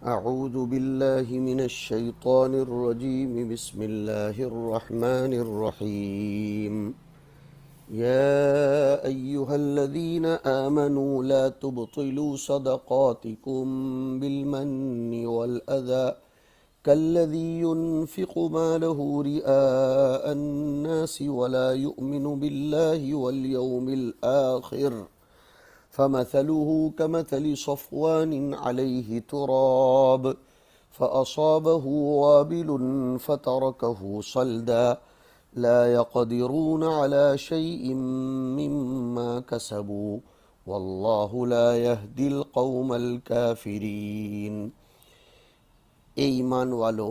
اعوذ باللہ من الشیطان الرجیم بسم اللہ الرحمن الرحیم یا ایہا الذین آمنوا لا تبطلوا صدقاتکم بالمن والأذى كالذي ينفق ماله رئاء الناس ولا يؤمن بالله واليوم الآخر فمثله كمثل صفوان عليه تراب فأصابه وابل فتركه صلدا لا يقدرون على شيء مما كسبوا والله لا يهدي القوم الكافرين۔ اے ایمان والو،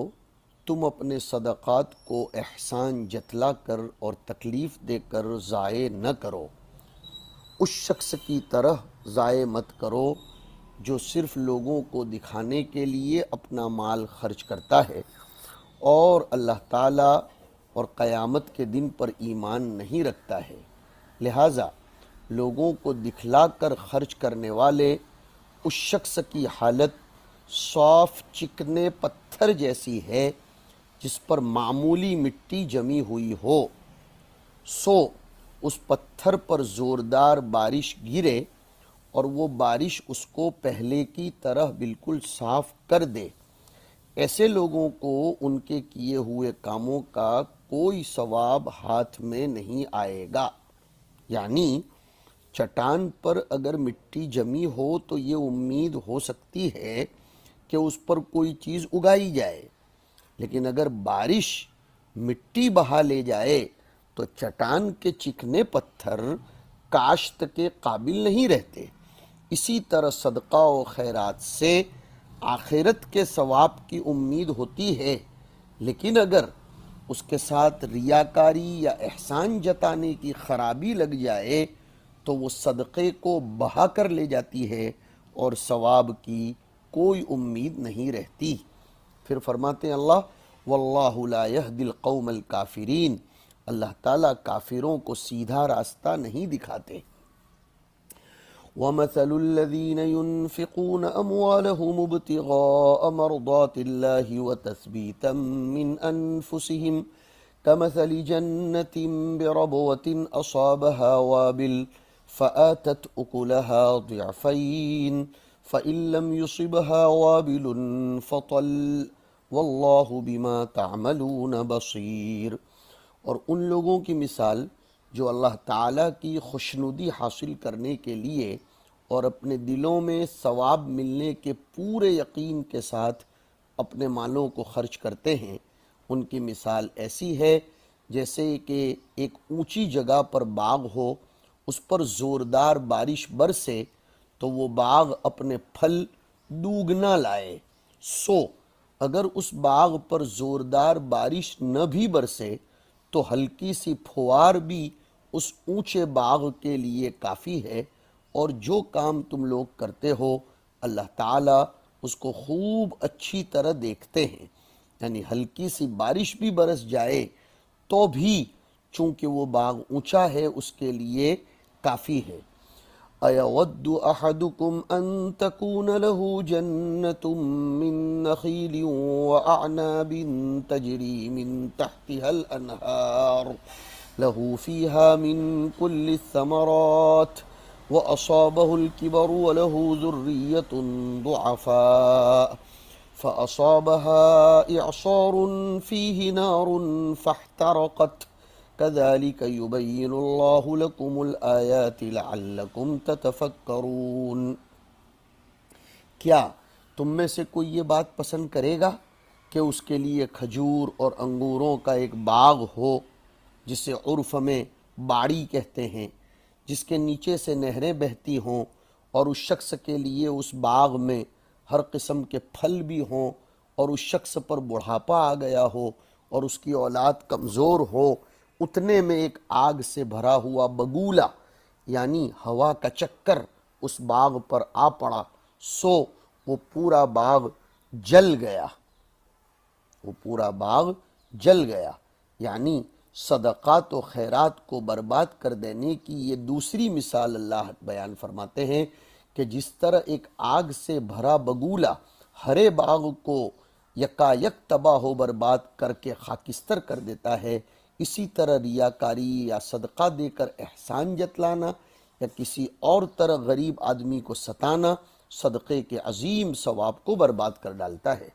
تم اپنے صدقات کو احسان جتلا کر اور تکلیف دے کر ضائع نہ کرو۔ اس شخص کی طرح ضائع مت کرو جو صرف لوگوں کو دکھانے کے لیے اپنا مال خرچ کرتا ہے اور اللہ تعالیٰ اور قیامت کے دن پر ایمان نہیں رکھتا ہے۔ لہٰذا لوگوں کو دکھلا کر خرچ کرنے والے اس شخص کی حالت صاف چکنے پتھر جیسی ہے جس پر معمولی مٹی جمی ہوئی ہو، سو اس پتھر پر زوردار بارش گرے اور وہ بارش اس کو پہلے کی طرح بالکل صاف کر دے۔ ایسے لوگوں کو ان کے کیے ہوئے کاموں کا کوئی ثواب ہاتھ میں نہیں آئے گا۔ یعنی چٹان پر اگر مٹی جمی ہو تو یہ امید ہو سکتی ہے کہ اس پر کوئی چیز اگائی جائے، لیکن اگر بارش مٹی بہا لے جائے تو چٹان کے چکنے پتھر کاشت کے قابل نہیں رہتے۔ اسی طرح صدقہ و خیرات سے آخرت کے ثواب کی امید ہوتی ہے، لیکن اگر اس کے ساتھ ریاکاری یا احسان جتانے کی خرابی لگ جائے تو وہ صدقے کو بہا کر لے جاتی ہے اور ثواب کی کوئی امید نہیں رہتی۔ پھر فرماتے ہیں اللہ واللہ لا یہدی القوم الکافرین، اللہ تعالیٰ کافروں کو سیدھا راستہ نہیں دکھاتے۔ وَمَثَلُ الَّذِينَ يُنْفِقُونَ أَمْوَالَهُمُ ابْتِغَاءَ مَرْضَاتِ اللَّهِ وَتَثْبِيتًا مِّنْ أَنفُسِهِمْ كَمَثَلِ جَنَّةٍ بِرَبْوَةٍ أَصَابَهَا وَابِلٌ فَآتَتْ أُكُلَهَا ضِعْفَيْنِ فَإِن لَّمْ يُصِبْهَا وَابِلٌ فَطَلٌّ وَاللَّهُ بِمَا تَعْمَلُونَ بَصِيرٌ۔ اور ان لوگوں کی مثال جو اللہ تعالیٰ کی خوشنودی حاصل کرنے کے لیے اور اپنے دلوں میں ثواب ملنے کے پورے یقین کے ساتھ اپنے مالوں کو خرچ کرتے ہیں، ان کی مثال ایسی ہے جیسے کہ ایک اونچی جگہ پر باغ ہو، اس پر زوردار بارش برسے تو وہ باغ اپنے پھل دوگنا لائے، سو اگر اس باغ پر زوردار بارش نہ بھی برسے تو ہلکی سی پھوار بھی اس اونچے باغ کے لیے کافی ہے، اور جو کام تم لوگ کرتے ہو اللہ تعالیٰ اس کو خوب اچھی طرح دیکھتے ہیں۔ یعنی ہلکی سی بارش بھی برس جائے تو بھی چونکہ وہ باغ اونچا ہے اس کے لیے کافی ہے۔ أَيَوَدُّ أَحَدُكُمْ أَن تَكُونَ لَهُ جَنَّةٌ مِّن نَّخِيلٍ وَأَعْنَابٍ تَجْرِي مِن تَحْتِهَا الْأَنْهَارُ لَهُ فِيهَا مِن كُلِّ الثَّمَرَاتِ وَأَصَابَهُ الْكِبَرُ وَلَهُ ذُرِّيَّةٌ ضُعَفَاءُ فَأَصَابَهَا إِعْصَارٌ فِيهِ نَارٌ فَاحْتَرَقَتْ كَذَلِكَ يُبَيِّنُ اللَّهُ لَكُمُ الْآيَاتِ لَعَلَّكُمْ تَتَفَكَّرُونَ۔ کیا تم میں سے کوئی یہ بات پسند کرے گا کہ اس کے لیے کھجور اور انگوروں کا ایک باغ ہو جسے عرف میں باڑی کہتے ہیں، جس کے نیچے سے نہریں بہتی ہوں، اور اس شخص کے لیے اس باغ میں ہر قسم کے پھل بھی ہوں، اور اس شخص پر بڑھاپا آ گیا ہو اور اس کی اولاد کمزور ہو، اتنے میں ایک آگ سے بھرا ہوا بگولا یعنی ہوا کا چکر اس باغ پر آ پڑا، سو وہ پورا باغ جل گیا، وہ پورا باغ جل گیا۔ یعنی صدقات و خیرات کو برباد کر دینے کی یہ دوسری مثال اللہ بیان فرماتے ہیں کہ جس طرح ایک آگ سے بھرا بگولا ہرے باغ کو یکا یک تباہ و برباد کر کے خاکستر کر دیتا ہے، اسی طرح ریاکاری یا صدقہ دے کر احسان جتلانا یا کسی اور طرح غریب آدمی کو ستانا صدقے کے عظیم ثواب کو برباد کر ڈالتا ہے۔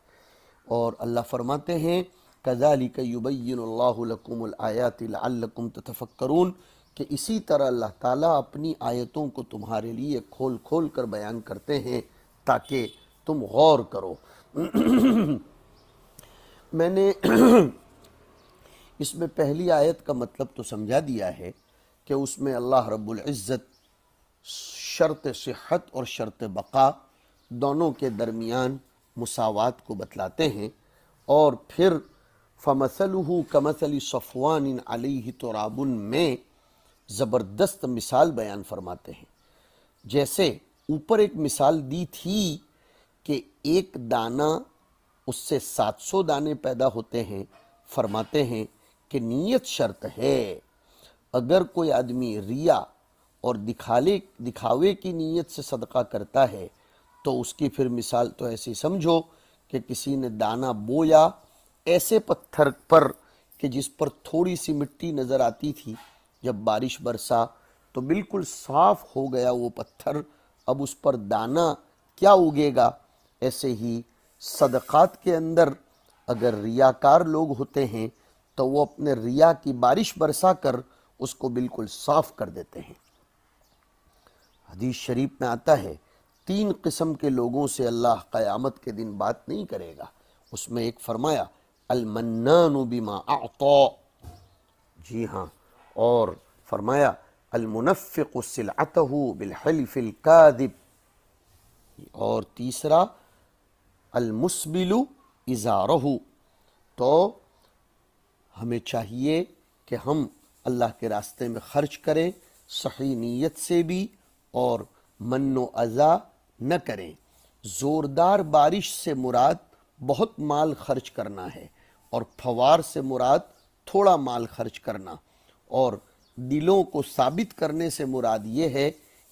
اور اللہ فرماتے ہیں کذالک یبین اللہ لکم الآیات لعلکم تتفکرون، کہ اسی طرح اللہ تعالیٰ اپنی آیتوں کو تمہارے لیے کھول کھول کر بیان کرتے ہیں تاکہ تم غور کرو۔ میں نے اس میں پہلی آیت کا مطلب تو سمجھا دیا ہے کہ اس میں اللہ رب العزت شرط صحت اور شرط بقا دونوں کے درمیان مساوات کو بتلاتے ہیں، اور پھر فَمَثَلُهُ كَمَثَلِ صَفْوَانٍ عَلَيْهِ تُرَابٌ میں زبردست مثال بیان فرماتے ہیں۔ جیسے اوپر ایک مثال دی تھی کہ ایک دانہ اس سے 700 دانے پیدا ہوتے ہیں، فرماتے ہیں کہ نیت شرط ہے۔ اگر کوئی آدمی ریا اور دکھاوے کی نیت سے صدقہ کرتا ہے تو اس کی پھر مثال تو ایسی سمجھو کہ کسی نے دانہ بویا ایسے پتھر پر کہ جس پر تھوڑی سی مٹی نظر آتی تھی، جب بارش برسا تو بالکل صاف ہو گیا وہ پتھر، اب اس پر دانہ کیا اگے گا۔ ایسے ہی صدقات کے اندر اگر ریاکار لوگ ہوتے ہیں تو وہ اپنے ریا کی بارش برسا کر اس کو بالکل صاف کر دیتے ہیں۔ حدیث شریف میں آتا ہے 3 قسم کے لوگوں سے اللہ قیامت کے دن بات نہیں کرے گا۔ اس میں ایک فرمایا المنان بما اعطا، جی ہاں، اور فرمایا المنفق سلعتہ بالحلف الکاذب، اور تیسرا المسبل ازارہ۔ تو ہمیں چاہیے کہ ہم اللہ کے راستے میں خرچ کریں صحیح نیت سے بھی، اور من و اذا نہ کریں۔ زوردار بارش سے مراد بہت مال خرچ کرنا ہے، اور پھوار سے مراد تھوڑا مال خرچ کرنا، اور دلوں کو ثابت کرنے سے مراد یہ ہے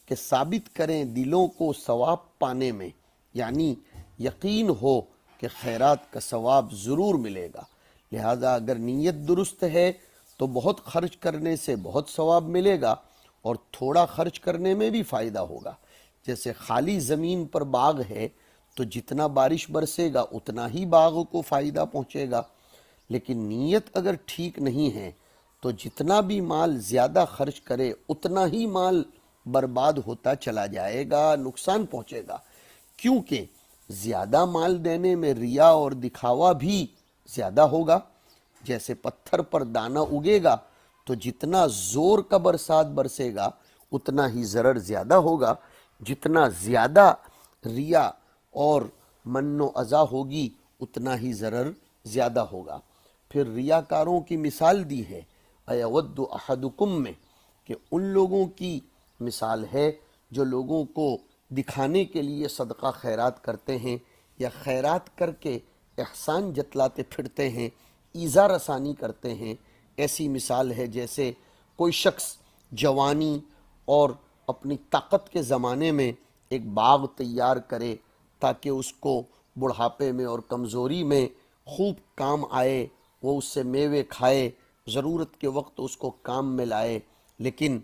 کہ ثابت کریں دلوں کو ثواب پانے میں، یعنی یقین ہو کہ خیرات کا ثواب ضرور ملے گا۔ لہذا اگر نیت درست ہے تو بہت خرچ کرنے سے بہت ثواب ملے گا، اور تھوڑا خرچ کرنے میں بھی فائدہ ہوگا۔ جیسے خالی زمین پر باغ ہے تو جتنا بارش برسے گا اتنا ہی باغ کو فائدہ پہنچے گا، لیکن نیت اگر ٹھیک نہیں ہے تو جتنا بھی مال زیادہ خرچ کرے اتنا ہی مال برباد ہوتا چلا جائے گا، نقصان پہنچے گا، کیونکہ زیادہ مال دینے میں ریا اور دکھاوا بھی زیادہ ہوگا۔ جیسے پتھر پر دانہ اگے گا تو جتنا زور کا برسات برسے گا اتنا ہی ضرر زیادہ ہوگا، جتنا زیادہ ریا اور من و اذا ہوگی اتنا ہی ضرر زیادہ ہوگا۔ پھر ریاکاروں کی مثال دی ہے ایود احدکم میں، کہ ان لوگوں کی مثال ہے جو لوگوں کو دکھانے کے لیے صدقہ خیرات کرتے ہیں، یا خیرات کر کے احسان جتلاتے پھرتے ہیں، ایذا رسانی کرتے ہیں۔ ایسی مثال ہے جیسے کوئی شخص جوانی اور اپنی طاقت کے زمانے میں ایک باغ تیار کرے تاکہ اس کو بڑھاپے میں اور کمزوری میں خوب کام آئے، وہ اس سے میوے کھائے، ضرورت کے وقت اس کو کام میں لائے، لیکن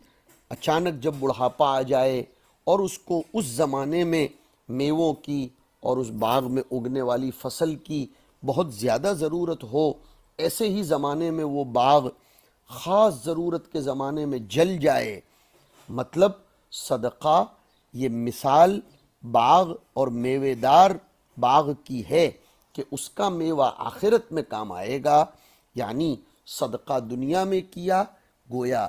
اچانک جب بڑھاپا آ جائے اور اس کو اس زمانے میں میووں کی اور اس باغ میں اگنے والی فصل کی بہت زیادہ ضرورت ہو، ایسے ہی زمانے میں وہ باغ خاص ضرورت کے زمانے میں جل جائے، مطلب صدقہ یہ مثال باغ اور میوے دار باغ کی ہے کہ اس کا میوہ آخرت میں کام آئے گا۔ یعنی صدقہ دنیا میں کیا، گویا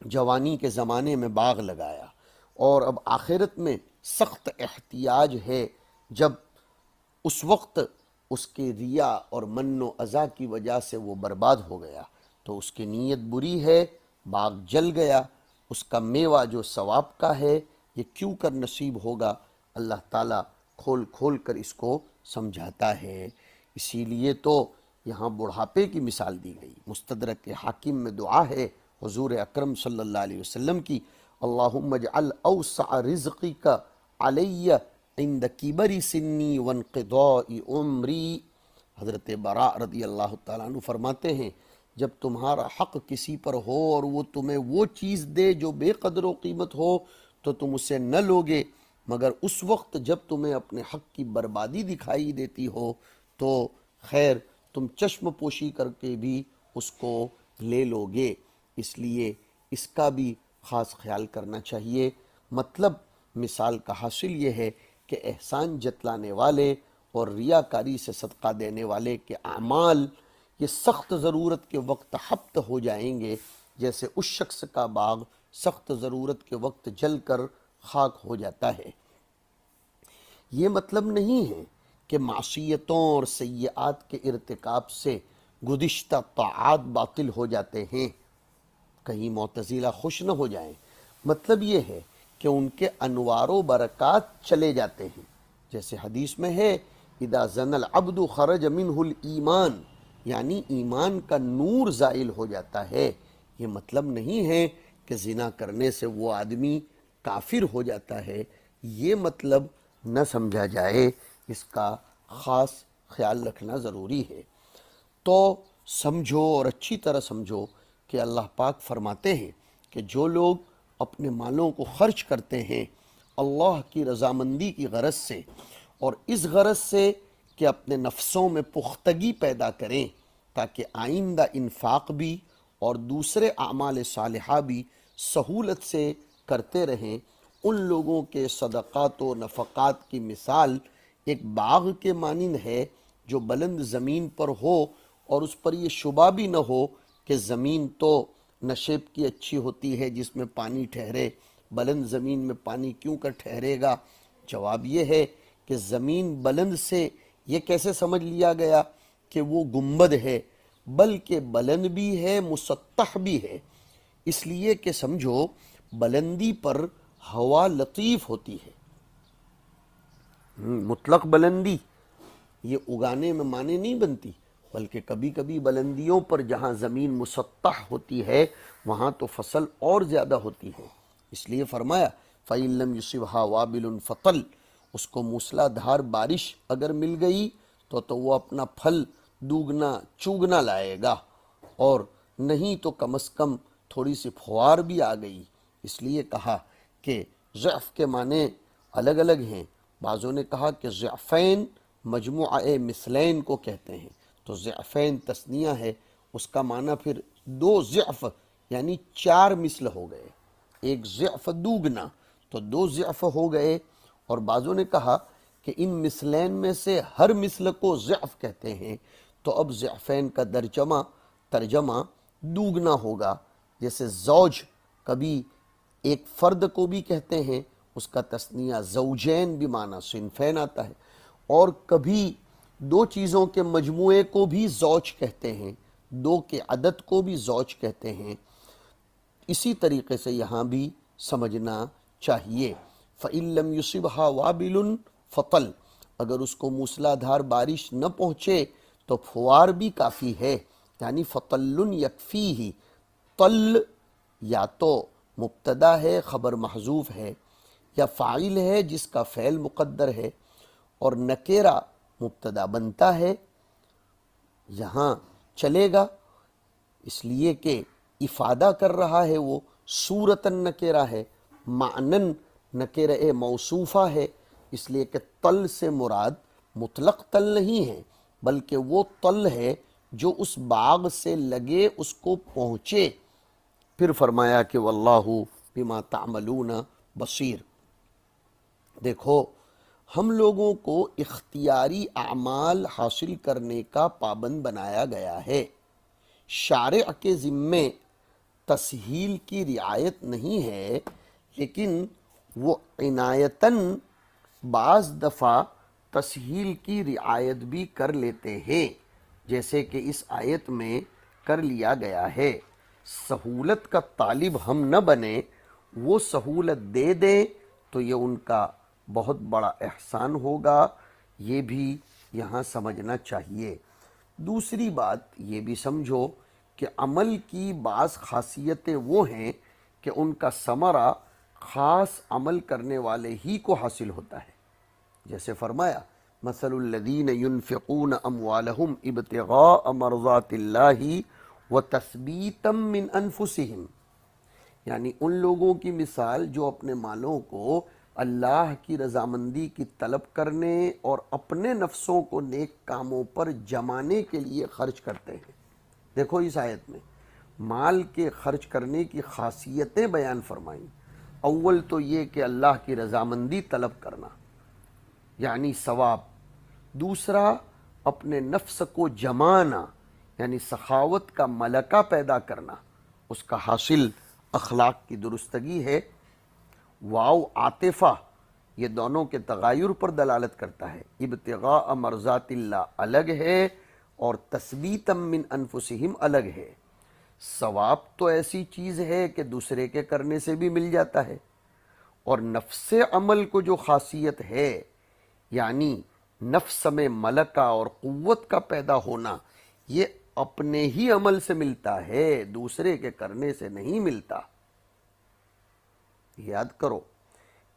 جوانی کے زمانے میں باغ لگایا، اور اب آخرت میں سخت احتیاج ہے، جب اس وقت اس کے ریا اور من و اذا کی وجہ سے وہ برباد ہو گیا تو اس کی نیت بری ہے، باغ جل گیا، اس کا میوہ جو ثواب کا ہے یہ کیوں کر نصیب ہوگا؟ اللہ تعالیٰ کھول کھول کر اس کو سمجھاتا ہے۔ اسی لیے تو یہاں بڑھاپے کی مثال دی گئی۔ مستدرک حاکم میں دعا ہے حضور اکرم صلی اللہ علیہ وسلم کی، اللہم اجعل اوسع رزقک علی عند کبر سنی وانقضاء عمری۔ حضرت براء رضی اللہ تعالیٰ عنہ فرماتے ہیں جب تمہارا حق کسی پر ہو اور وہ تمہیں وہ چیز دے جو بے قدر و قیمت ہو تو تم اسے نہ لوگے، مگر اس وقت جب تمہیں اپنے حق کی بربادی دکھائی دیتی ہو تو خیر تم چشم پوشی کر کے بھی اس کو لے لوگے۔ اس لیے اس کا بھی خاص خیال کرنا چاہیے۔ مطلب مثال کا حاصل یہ ہے کہ احسان جتلانے والے اور ریاکاری سے صدقہ دینے والے کے اعمال یہ سخت ضرورت کے وقت حبط ہو جائیں گے، جیسے اس شخص کا باغ سخت ضرورت کے وقت جل کر خاک ہو جاتا ہے۔ یہ مطلب نہیں ہے کہ معصیتوں اور سیئات کے ارتکاب سے گزشتہ طاعات باطل ہو جاتے ہیں، کہیں معتزلہ خوش نہ ہو جائیں۔ مطلب یہ ہے کہ ان کے انوار و برکات چلے جاتے ہیں، جیسے حدیث میں ہے اذا زن العبد خرج منہ الایمان، یعنی ایمان کا نور زائل ہو جاتا ہے۔ یہ مطلب نہیں ہے کہ زنا کرنے سے وہ آدمی کافر ہو جاتا ہے، یہ مطلب نہ سمجھا جائے، اس کا خاص خیال رکھنا ضروری ہے۔ تو سمجھو اور اچھی طرح سمجھو کہ اللہ پاک فرماتے ہیں کہ جو لوگ اپنے مالوں کو خرچ کرتے ہیں اللہ کی رضامندی کی غرض سے اور اس غرض سے کہ اپنے نفسوں میں پختگی پیدا کریں تاکہ آئندہ انفاق بھی اور دوسرے اعمال صالحہ بھی سہولت سے کرتے رہیں، ان لوگوں کے صدقات و نفقات کی مثال ایک باغ کے مانند ہے جو بلند زمین پر ہو اور اس پر یہ شبہ بھی نہ ہو کہ زمین تو نشیب کی اچھی ہوتی ہے جس میں پانی ٹھہرے، بلند زمین میں پانی کیوں کر ٹھہرے گا؟ جواب یہ ہے کہ زمین بلند سے یہ کیسے سمجھ لیا گیا کہ وہ گنبد ہے، بلکہ بلند بھی ہے مسطح بھی ہے، اس لیے کہ سمجھو بلندی پر ہوا لطیف ہوتی ہے۔ مطلق بلندی یہ اگانے میں معنی نہیں بنتی، بلکہ کبھی کبھی بلندیوں پر جہاں زمین مسطح ہوتی ہے وہاں تو فصل اور زیادہ ہوتی ہے۔ اس لیے فرمایا فَإِن لَمْ يُصِبْهَا وَابِلٌ فَطَلْ، اس کو موسلا دھار بارش اگر مل گئی تو وہ اپنا پھل دوگنا چوگنا لائے گا، اور نہیں تو کم از کم تھوڑی سی پھوار بھی آ گئی۔ اس لیے کہا کہ ضعف کے معنی الگ الگ ہیں، بعضوں نے کہا کہ ضعفین مجموعہ مثلین کو کہتے ہیں، تو ضعفین تثنیہ ہے، اس کا معنی پھر دو ضعف یعنی چار مثل ہو گئے، ایک ضعف دوگنا تو دو ضعف ہو گئے۔ اور بعضوں نے کہا کہ ان مثلین میں سے ہر مثل کو ضعف کہتے ہیں، تو اب ضعفین کا ترجمہ دوگنا ہوگا، جیسے زوج کبھی ایک فرد کو بھی کہتے ہیں، اس کا تثنیہ زوجین بھی معنی صنفین آتا ہے، اور کبھی دو چیزوں کے مجموعے کو بھی زوج کہتے ہیں، دو کے عدد کو بھی زوج کہتے ہیں۔ اسی طریقے سے یہاں بھی سمجھنا چاہیے۔ فَإِن لَمْ يُصِبْهَا وَابِلٌ فَطَلْ، اگر اس کو موسلا دھار بارش نہ پہنچے تو پھوار بھی کافی ہے، یعنی فَطَلٌ يَكْفِيهِ، طل یا تو مبتدا ہے خبر محذوف ہے، یا فاعل ہے جس کا فعل مقدر ہے، اور نکیرہ مبتدا بنتا ہے، یہاں چلے گا اس لیے کہ افادہ کر رہا ہے، وہ صورتاً نکیرہ ہے، معنن نکیرہ موصوفہ ہے، اس لیے کہ طل سے مراد مطلق طل نہیں ہے، بلکہ وہ طل ہے جو اس باغ سے لگے اس کو پہنچے۔ پھر فرمایا کہ واللہ بما تعملون بصیر۔ دیکھو ہم لوگوں کو اختیاری اعمال حاصل کرنے کا پابند بنایا گیا ہے، شارع کے ذمے تسہیل کی رعایت نہیں ہے، لیکن وہ عنایتاً بعض دفعہ تسہیل کی رعایت بھی کر لیتے ہیں، جیسے کہ اس آیت میں کر لیا گیا ہے۔ سہولت کا طالب ہم نہ بنیں، وہ سہولت دے دیں تو یہ ان کا بہت بڑا احسان ہوگا، یہ بھی یہاں سمجھنا چاہیے۔ دوسری بات یہ بھی سمجھو کہ عمل کی بعض خاصیتیں وہ ہیں کہ ان کا ثمرہ خاص عمل کرنے والے ہی کو حاصل ہوتا ہے۔ جیسے فرمایا مثل الذین ينفقون اموالهم ابتغاء مرضات اللہ وتثبیتا من انفسهم، یعنی ان لوگوں کی مثال جو اپنے مالوں کو اللہ کی رضامندی کی طلب کرنے اور اپنے نفسوں کو نیک کاموں پر جمانے کے لیے خرچ کرتے ہیں۔ دیکھو اس آیت میں مال کے خرچ کرنے کی خاصیتیں بیان فرمائیں۔ اول تو یہ کہ اللہ کی رضامندی طلب کرنا یعنی ثواب، دوسرا اپنے نفس کو جمانا یعنی سخاوت کا ملکہ پیدا کرنا، اس کا حاصل اخلاق کی درستگی ہے۔ واو عاطفہ یہ دونوں کے تغیر پر دلالت کرتا ہے، ابتغاء مرضات اللہ الگ ہے اور تثبیتا من انفسہم الگ ہے۔ ثواب تو ایسی چیز ہے کہ دوسرے کے کرنے سے بھی مل جاتا ہے، اور نفس عمل کو جو خاصیت ہے یعنی نفس میں ملکہ اور قوت کا پیدا ہونا، یہ اپنے ہی عمل سے ملتا ہے، دوسرے کے کرنے سے نہیں ملتا۔ یاد کرو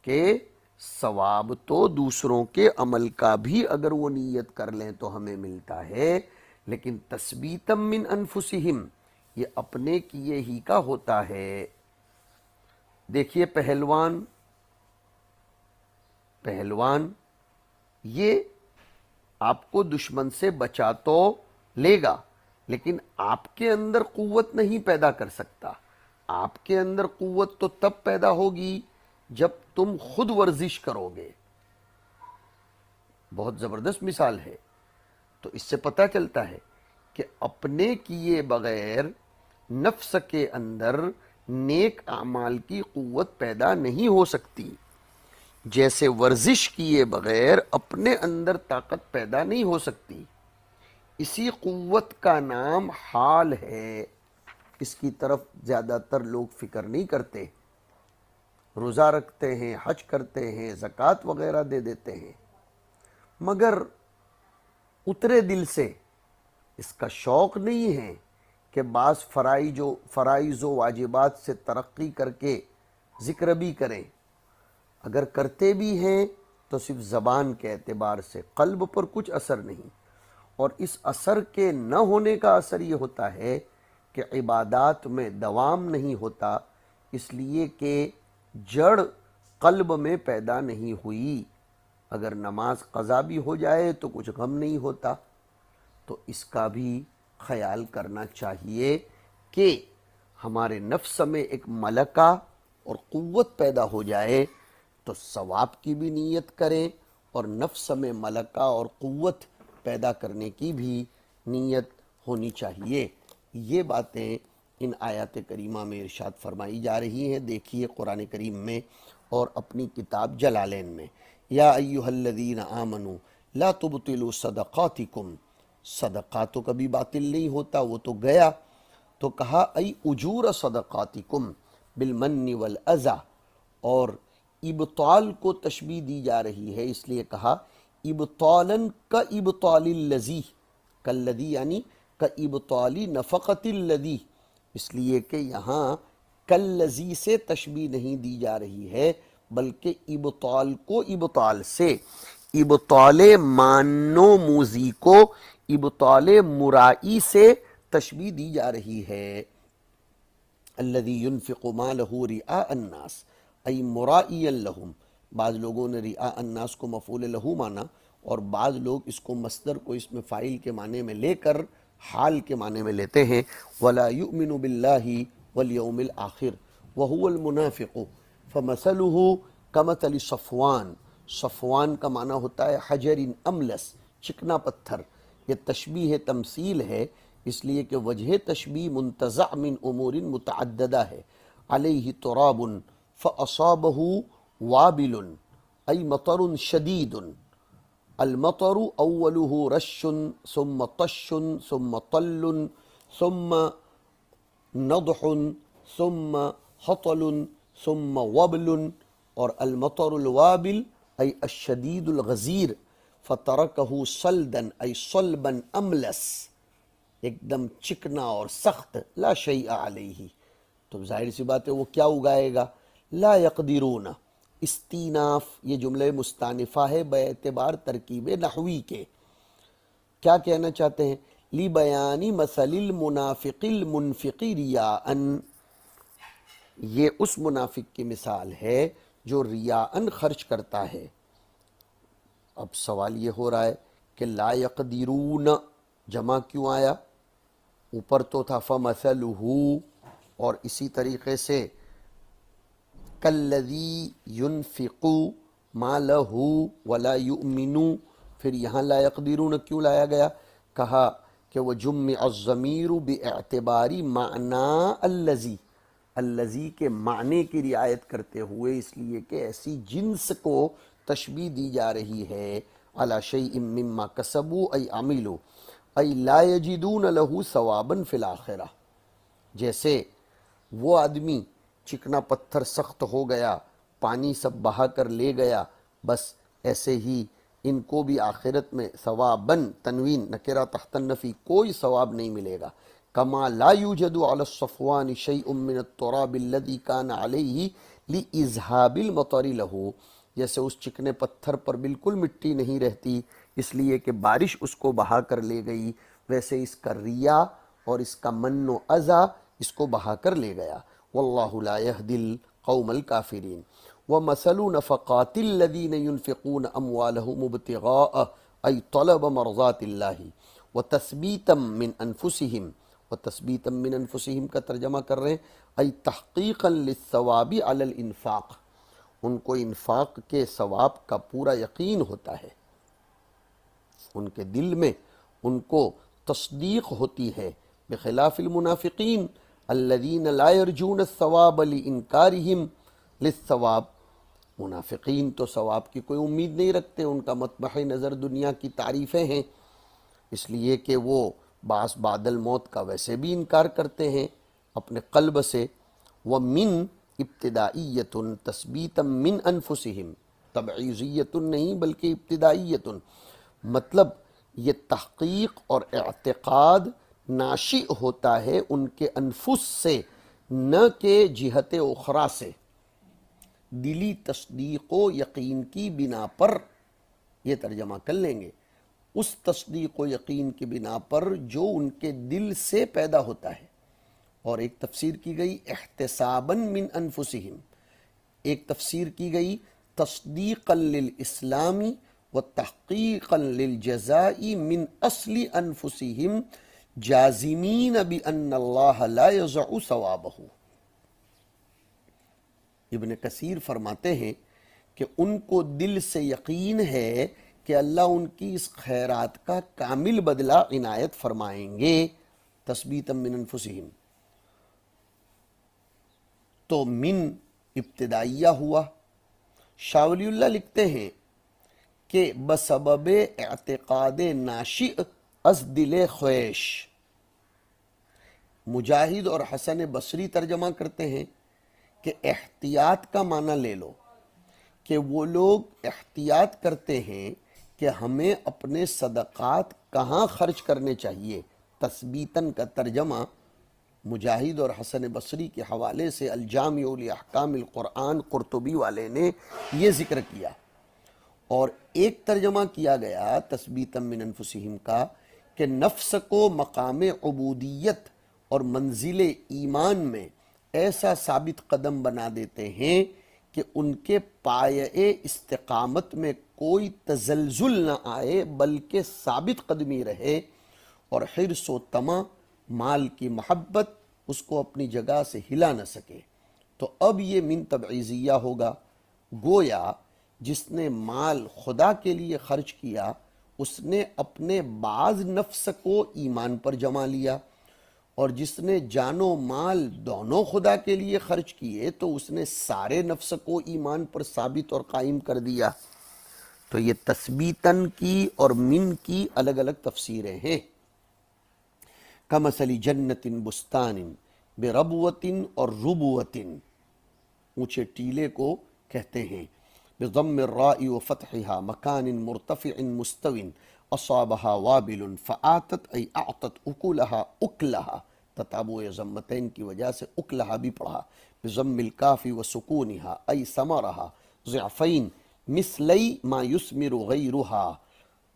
کہ ثواب تو دوسروں کے عمل کا بھی اگر وہ نیت کر لیں تو ہمیں ملتا ہے، لیکن تثبیتا من انفسہم یہ اپنے کیے ہی کا ہوتا ہے۔ دیکھیے پہلوان یہ آپ کو دشمن سے بچا تو لے گا، لیکن آپ کے اندر قوت نہیں پیدا کر سکتا۔ آپ کے اندر قوت تو تب پیدا ہوگی جب تم خود ورزش کرو گے۔ بہت زبردست مثال ہے۔ تو اس سے پتہ چلتا ہے کہ اپنے کیے بغیر نفس کے اندر نیک اعمال کی قوت پیدا نہیں ہو سکتی، جیسے ورزش کیے بغیر اپنے اندر طاقت پیدا نہیں ہو سکتی۔ اسی قوت کا نام حال ہے، اس کی طرف زیادہ تر لوگ فکر نہیں کرتے، روزہ رکھتے ہیں، حج کرتے ہیں، زکوٰۃ وغیرہ دے دیتے ہیں، مگر اترے دل سے اس کا شوق نہیں ہے کہ بعض فرائض و واجبات سے ترقی کر کے ذکر بھی کریں۔ اگر کرتے بھی ہیں تو صرف زبان کے اعتبار سے، قلب پر کچھ اثر نہیں، اور اس اثر کے نہ ہونے کا اثر یہ ہوتا ہے کہ عبادات میں دوام نہیں ہوتا، اس لیے کہ جڑ قلب میں پیدا نہیں ہوئی۔ اگر نماز قضا بھی ہو جائے تو کچھ غم نہیں ہوتا۔ تو اس کا بھی خیال کرنا چاہیے کہ ہمارے نفس میں ایک ملکہ اور قوت پیدا ہو جائے تو ثواب کی بھی نیت کریں، اور نفس میں ملکہ اور قوت پیدا کرنے کی بھی نیت ہونی چاہیے۔ یہ باتیں ان آیات کریمہ میں ارشاد فرمائی جا رہی ہیں۔ دیکھیے قرآن کریم میں اور اپنی کتاب جلالین میں، یا ایہا الذین آمنوا لا تبطلوا صدقاتکم، صدقہ تو کبھی باطل نہیں ہوتا، وہ تو گیا۔ تو کہا ای اجور صدقاتکم بالمن والاذی، اور ابطال کو تشبیہ دی جا رہی ہے، اس لیے کہا ابطالا کا ابطال الذی، کالذی یعنی کا ابطال نفقت الذی، اس لیے کہ یہاں کالذی سے تشبیہ نہیں دی جا رہی ہے، بلکہ ابطال کو ابطال سے، ابطال مانو موزی کو ابطال مرائی سے تشبیہ دی جا رہی ہے۔ الذی ينفق مالہ رئاء الناس ای مرائیا لہم، بعض لوگوں نے رئاء الناس کو مفعول لہو مانا، اور بعض لوگ اس کو مصدر کو اس میں فاعل کے معنی میں لے کر حال کے معنی میں لیتے ہیں۔ ولا یؤمن باللہ والیوم الآخر وہو المنافق فمثلہ کمثل صفوان، صفوان کا معنی ہوتا ہے حجر املس، چکنا پتھر۔ یہ تشبیہ تمثیل ہے، اس لیے کہ وجہ تشبیہ منتزع من امور متعددہ ہے۔ علیہ تراب فاصابہ وابل ای مطر شدید، المطر اولہ رش ثم طش ثم طل ثم نضح ثم حطل ثم وبل، اور المطر الوابل ای الشدید الغزیر فترکہ صلدا ای صلبا املس، ایک دم چکنا اور سخت، لا شیء علیہ، تو ظاہر سی بات ہے وہ کیا اگائے گا؟ لا یقدرون، استیناف یہ جملہ مستانفہ ہے بے اعتبار ترکیب نحوی کے. کیا کہنا چاہتے ہیں؟ لی بیانی مثل المنافق المنفق ریاءً، یہ اس منافق کی مثال ہے جو ریاءً خرچ کرتا ہے. اب سوال یہ ہو رہا ہے کہ لا یقدرون جمع کیوں آیا؟ اوپر تو تھا فمثلہ، اور اسی طریقے سے کالذی ینفق مالہ ولا یؤمن، پھر یہاں لا یقدرون کیوں لایا گیا؟ کہا کہ وجمع الضمیر باعتبار معنی الذی، الذی کے معنی کی رعایت کرتے ہوئے، اس لیے کہ ایسی جنس کو تشبیہ دی جا رہی ہے علی شیء مما کسبوا ای عملوا ای لا یجدون لہ ثوابا فی الآخرہ. جیسے وہ آدمی چکنا پتھر سخت ہو گیا، پانی سب بہا کر لے گیا، بس ایسے ہی ان کو بھی آخرت میں ثواباً تنوین نکرہ تحت النفی کوئی ثواب نہیں ملے گا. کما لا یوجد علی الصفوان شیء من التراب الذی کان علیہ لاذہاب المطر لہ، جیسے اس چکنے پتھر پر بالکل مٹی نہیں رہتی اس لیے کہ بارش اس کو بہا کر لے گئی، ویسے اس کا ریا اور اس کا من و اذا اس کو بہا کر لے گیا. واللہ لا یہدی القوم الکافرین. ومثل نفقات الذین ينفقون اموالهم ابتغاء ای طلب مرضات اللہ وتثبیتا من انفسهم، وتثبیتا من انفسهم کا ترجمہ کر رہے ہیں ای تحقیقا للثواب علی الانفاق، ان کو انفاق کے ثواب کا پورا یقین ہوتا ہے، ان کے دل میں ان کو تصدیق ہوتی ہے. بخلاف المنافقین الذین لا یرجون الثواب لانکارہم للثواب، منافقین تو ثواب کی کوئی امید نہیں رکھتے، ان کا مطمح نظر دنیا کی تعریفیں ہیں، اس لیے کہ وہ بعد الموت کا ویسے بھی انکار کرتے ہیں اپنے قلب سے. ومن ابتدائیت تثبیتا من انفسہم، تبعیضیت نہیں بلکہ ابتدائیت، مطلب یہ تحقیق اور اعتقاد ناشئ ہوتا ہے ان کے انفس سے، نہ کہ جہت اخرى سے. دلی تصدیق و یقین کی بنا پر، یہ ترجمہ کر لیں گے، اس تصدیق و یقین کی بنا پر جو ان کے دل سے پیدا ہوتا ہے. اور ایک تفسیر کی گئی احتسابا من انفسہم، ایک تفسیر کی گئی تصدیقا للاسلام و تحقیقا للجزاء من اصل انفسہم جازمین بان اللہ لا یضع ثوابہ. ابن کثیر فرماتے ہیں کہ ان کو دل سے یقین ہے کہ اللہ ان کی اس خیرات کا کامل بدلہ عنایت فرمائیں گے. تثبیتا من انفسہم تو من ابتدائیہ ہوا. شاہ ولی اللہ لکھتے ہیں کہ بسبب اعتقاد ناشئ از دل خویش. مجاہد اور حسن بصری ترجمہ کرتے ہیں کہ احتیاط کا معنی لے لو، کہ وہ لوگ احتیاط کرتے ہیں کہ ہمیں اپنے صدقات کہاں خرچ کرنے چاہیے. تثبیتاً کا ترجمہ مجاہد اور حسن بصری کے حوالے سے الجامع لاحکام القرآن قرطبی والے نے یہ ذکر کیا. اور ایک ترجمہ کیا گیا تثبیتا من انفسہم کا کہ نفس کو مقام عبودیت اور منزل ایمان میں ایسا ثابت قدم بنا دیتے ہیں کہ ان کے پایۂ استقامت میں کوئی تزلزل نہ آئے بلکہ ثابت قدمی رہے، اور حرص و طمع، مال کی محبت اس کو اپنی جگہ سے ہلا نہ سکے. تو اب یہ من تبعیضیہ ہوگا. گویا جس نے مال خدا کے لیے خرچ کیا اس نے اپنے بعض نفس کو ایمان پر جما لیا، اور جس نے جان و مال دونوں خدا کے لیے خرچ کیے تو اس نے سارے نفس کو ایمان پر ثابت اور قائم کر دیا. تو یہ تثبیتاً کی اور من کی الگ الگ تفسیریں ہیں. کمثل جنت بستان بربوت اور ربوت، اونچے ٹیلے کو کہتے ہیں. بضم الراء وفتحها مکان مرتفع مستو اصابها وابل فآتت ای اعطت اکلها اکلها، تتابع ضمتین کی وجہ سے اکلها بھی پڑھا. بضم الکاف وسکونها ای ثمرها ضعفین مثلی ما یثمر غیرہا،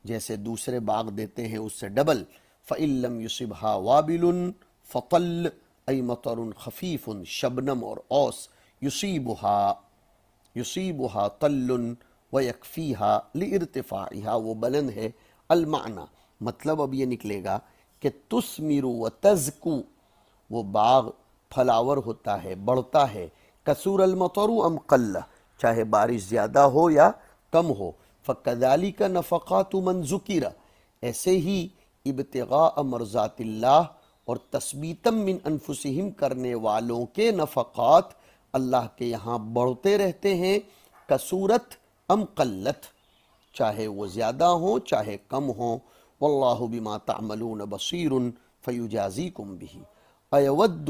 جیسے دوسرے باغ دیتے ہیں اس سے ڈبل. فَإِن لَّمْ يُصِبْهَا وَابِلٌ فَطَلٌّ أَيْ مَطَرٌ خَفِيفٌ، شبنم اور اوس. یصیبها طل ویکفیها لارتفاعها، وہ بلند ہے. المعنی، مطلب اب یہ نکلے گا کہ تثمر وتزکو، وہ باغ پھلاور ہوتا ہے، بڑھتا ہے. کثور المطر ام قل، چاہے بارش زیادہ ہو یا کم ہو. فکذالک نفقات من ذکر، ایسے ہی ابتغاء مرضات اللہ اور تثبیتا من انفسہم کرنے والوں کے نفقات اللہ کے یہاں بڑھتے رہتے ہیں. کثورت ام قلت، چاہے وہ زیادہ ہوں چاہے کم ہوں. واللہ بما تعملون بصیر فیجازیکم بہ. ایود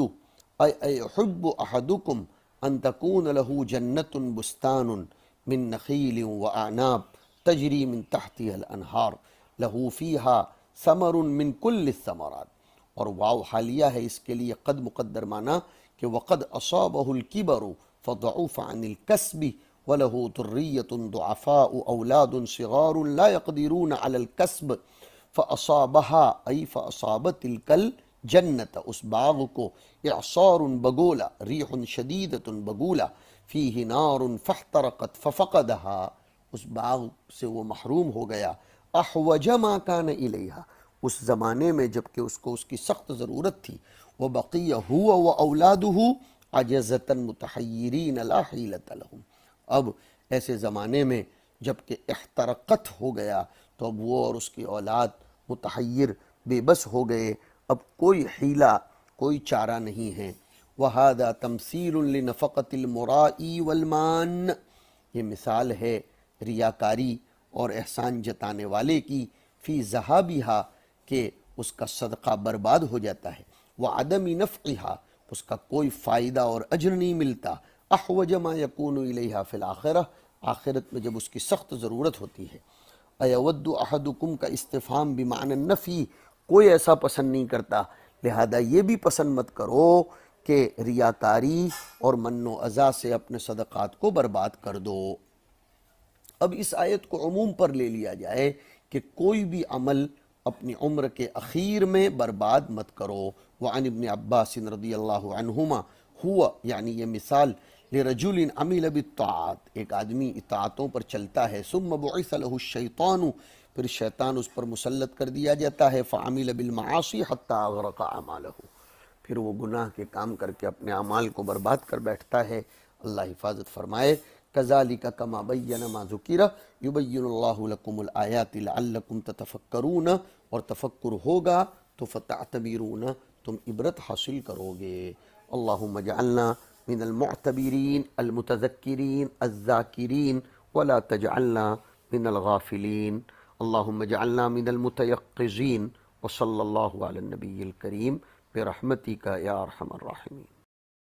ایحب احدکم ان تکون له جنت بستان من نخیل واعناب تجری من تحتها الانہار له فیها ثمر من کل الثمرات. اور واو حالیہ ہے اس کے لیے قد مقدر معنی کہ وقد اصابہ الکبر فضعف عن الکسب وله ذریة ضعفاء اولاد صغار لا يقدرون على الکسب فاصابها ای فاصابت تلک الجنت، اس باغ کو اعصار بگولا، ریح شدیدۃ بگولا، فیہ نار فاحترقت ففقدها، اس باغ سے وہ محروم ہو گیا. احوج ما کان الیہا، اس زمانے میں جب کہ اس کو اس کی سخت ضرورت تھی. وبقی هو واولادہ عجزۃ متحیرین لا حیلۃ لہم، اب ایسے زمانے میں جب کہ احترقت ہو گیا تو اب وہ اور اس کی اولاد متحیر بے بس ہو گئے، اب کوئی حیلہ کوئی چارہ نہیں ہے. وَهَذَا تَمْثِيلٌ لِنَفَقَةِ الْمُرَاءِ وَالْمَانِّ، یہ مثال ہے ریاکاری اور احسان جتانے والے کی. فی ذہابہا، کہ اس کا صدقہ برباد ہو جاتا ہے. وعدم نفعہا، اس کا کوئی فائدہ اور اجر نہیں ملتا. احوج ما یکون الیہا فی الآخرہ، آخرت میں جب اس کی سخت ضرورت ہوتی ہے. ایود احدکم کا استفہام بمعنی النفی، کوئی ایسا پسند نہیں کرتا، لہذا یہ بھی پسند مت کرو کہ ریاکاری اور من و اذا سے اپنے صدقات کو برباد کر دو. اب اس آیت کو عموم پر لے لیا جائے کہ کوئی بھی عمل اپنی عمر کے اخیر میں برباد مت کرو. وعن ابن عباس رضی اللہ عنہما ہوا، یعنی یہ مثال، لرجل عمل بالطاعات، ایک آدمی اطاعتوں پر چلتا ہے. ثم بعث له الشیطان، پھر شیطان اس پر مسلط کر دیا جاتا ہے. فعمل بالمعاصی حتی اغرق اعمالہ، پھر وہ گناہ کے کام کر کے اپنے اعمال کو برباد کر بیٹھتا ہے. اللہ حفاظت فرمائے. کذالک کما بین ما ذکر یبین اللہ لکم الآیات لعلکم تتفکرون، اور تفکر ہوگا تو فتعتبرون، تم عبرت حاصل کرو گے. اللہم اجعلنا من المعتبرین المتذکرین الذاکرین ولا تجعلنا من الغافلین. اللہم اجعلنا من المتیقظین. وصلی اللہ علی النبی الکریم برحمتک یا ارحم الراحمین.